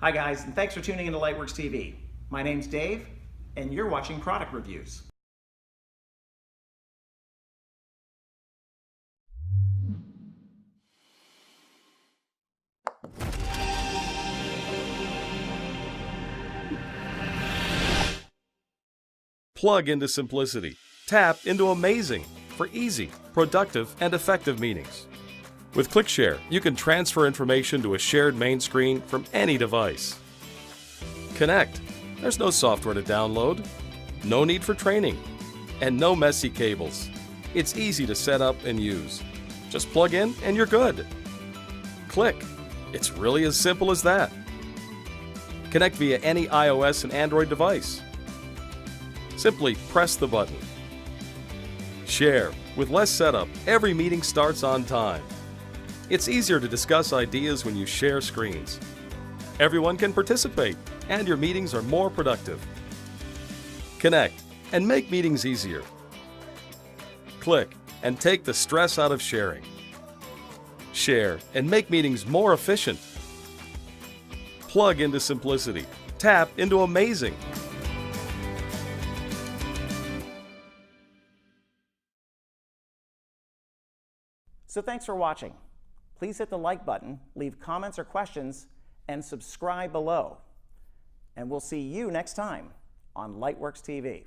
Hi guys, and thanks for tuning into LightWerks TV. My name's Dave, and you're watching Product Reviews. Plug into simplicity. Tap into amazing for easy, productive, and effective meetings. With ClickShare, you can transfer information to a shared main screen from any device. Connect. There's no software to download, no need for training, and no messy cables. It's easy to set up and use. Just plug in and you're good. Click. It's really as simple as that. Connect via any iOS and Android device. Simply press the button. Share. With less setup, every meeting starts on time. It's easier to discuss ideas when you share screens. Everyone can participate, and your meetings are more productive. Connect and make meetings easier. Click and take the stress out of sharing. Share and make meetings more efficient. Plug into simplicity. Tap into amazing. So thanks for watching. Please hit the like button, leave comments or questions, and subscribe below. And we'll see you next time on LightWerks TV.